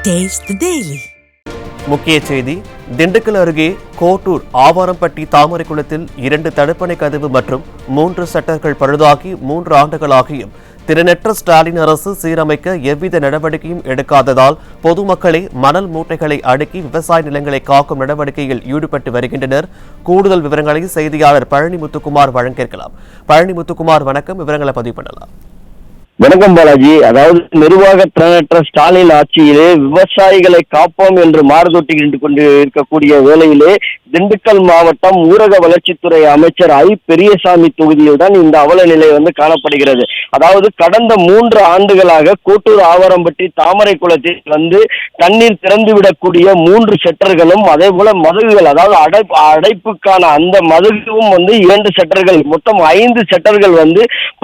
Taste the Daily. முக்கிய செய்தி. திண்டுக்கல் அருகே கோட்டூர் ஆவாரம்பட்டி தாமரைக்குளத்தில் 2 தடுப்பணை கதவு மற்றும் 3 ஷட்டர்கள் பழுதாகி 3 ஆண்டுகளாகியும் திறனற்ற ஸ்டாலின் அரசு சீரமைக்க எவ்வித நடவடிக்கையும் எடுக்காததால் பொதுமக்களே மணல் மூட்டைகளை அடுக்கி விவசாய நிலங்களை காக்கும் நடவடிக்கையில் ஈடுபட்டு வருகின்றனர். கூடுதல் விவரங்களை செய்தியாளர் பழனி முத்துக்குமார் வழங்க கேட்கலாம். பழனி முத்துக்குமார், வணக்கம். விவரங்களை பதிவு பண்ணலாம். வணக்கம் பாலாஜி. அதாவது நிர்வாக திறனற்ற ஸ்டாலின் ஆட்சியிலே விவசாயிகளை காப்போம் என்று மாறுதொட்டி கொண்டு இருக்கக்கூடிய வேளையிலே திண்டுக்கல் மாவட்டம் ஊரக வளர்ச்சித்துறை அமைச்சர் பெரியசாமி தொகுதியில் தான் இந்த அவல நிலை காணப்படுகிறது. அதாவது கடந்த 3 ஆண்டுகளாக கோட்டூர் ஆவாரம்பட்டி தாமரை குளத்தில் தண்ணீர் திறந்துவிடக்கூடிய 3 ஷட்டர்களும் அதே போல மதகுகள், அதாவது அடைப்புக்கான அந்த மதகும் 2 ஷட்டர்கள், மொத்தம் 5 ஷட்டர்கள்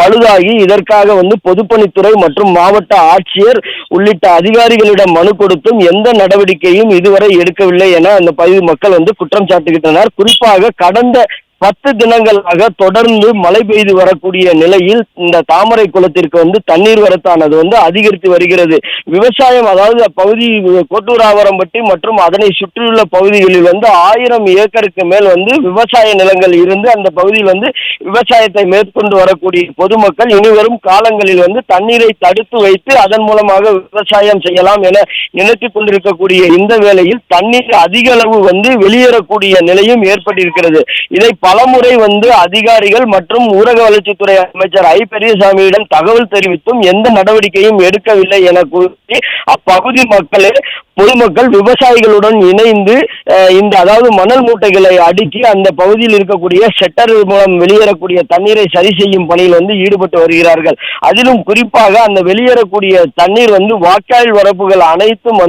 பழுதாகி இதற்காக பொதுப்பணித்துறை மற்றும் மாவட்ட ஆட்சியர் உள்ளிட்ட அதிகாரிகளிடம் மனு கொடுத்தும் எந்த நடவடிக்கையும் இதுவரை எடுக்கவில்லை என அந்த பகுதி மக்கள் குற்றம் சாட்டுகின்றனர். குறிப்பாக கடந்த 10 தினங்களாக தொடர்ந்து மழை பெய்து வரக்கூடிய நிலையில் இந்த தாமரை குளத்திற்கு தண்ணீர் வரத்தானது அதிகரித்து வருகிறது. விவசாயம், அதாவது அப்பகுதி கோட்டூர் ஆவாரம்பட்டி மற்றும் அதனை சுற்றியுள்ள பகுதிகளில் 1000 ஏக்கருக்கு மேல் விவசாய நிலங்கள் இருந்து அந்த பகுதியில் விவசாயத்தை மேற்கொண்டு வரக்கூடிய பொதுமக்கள் இனிவரும் காலங்களில் தண்ணீரை தடுத்து வைத்து அதன் மூலமாக விவசாயம் செய்யலாம் என நினைத்துக் கொண்டிருக்கக்கூடிய இந்த வேளையில் தண்ணீர் அதிக அளவு வெளியேறக்கூடிய நிலையும் ஏற்பட்டிருக்கிறது. இதை பலமுறை அதிகாரிகள் மற்றும் ஊரக வளர்ச்சித்துறை அமைச்சர் பெரியசாமியிடம் தகவல் தெரிவித்தும் எந்த நடவடிக்கையும் எடுக்கவில்லை என கூறி அப்பகுதி பொதுமக்கள் விவசாயிகளுடன் இணைந்து அதாவது மணல் மூட்டைகளை அடுக்கி அந்த பகுதியில் இருக்கக்கூடிய ஷட்டர் மூலம் வெளியேறக்கூடிய தண்ணீரை சரி செய்யும் பணியில் ஈடுபட்டு வருகிறார்கள். அதிலும் குறிப்பாக அந்த வெளியேறக்கூடிய தண்ணீர் வாய்க்கால் வரப்புகள் அனைத்தும்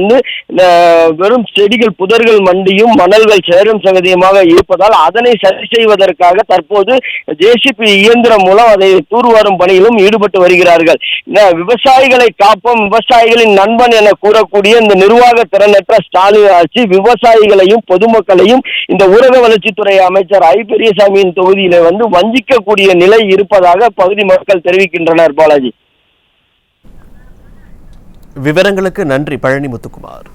வெறும் செடிகள், புதர்கள் மண்டியும் மணல்கள் சேரும் சகதியமாக இருப்பதால் அதனை சரி செய்வதற்காக தற்போது ஜேசிபி இயந்திரம் மூலம் அதை தூர்வாரும் பணியிலும் ஈடுபட்டு வருகிறார்கள். விவசாயிகளை காப்போம், விவசாயிகளின் நண்பன் என கூறக்கூடிய இந்த நிர்வாக திறனற்ற ஸ்டாலின் ஆட்சி விவசாயிகளையும் பொதுமக்களையும் இந்த ஊரக வளர்ச்சித்துறை அமைச்சர் பெரியசாமியின் தொகுதியில வஞ்சிக்கக்கூடிய நிலை இருப்பதாக பகுதி மக்கள் தெரிவிக்கின்றனர். பாலாஜி, விவரங்களுக்கு நன்றி பழனி முத்துக்குமார்.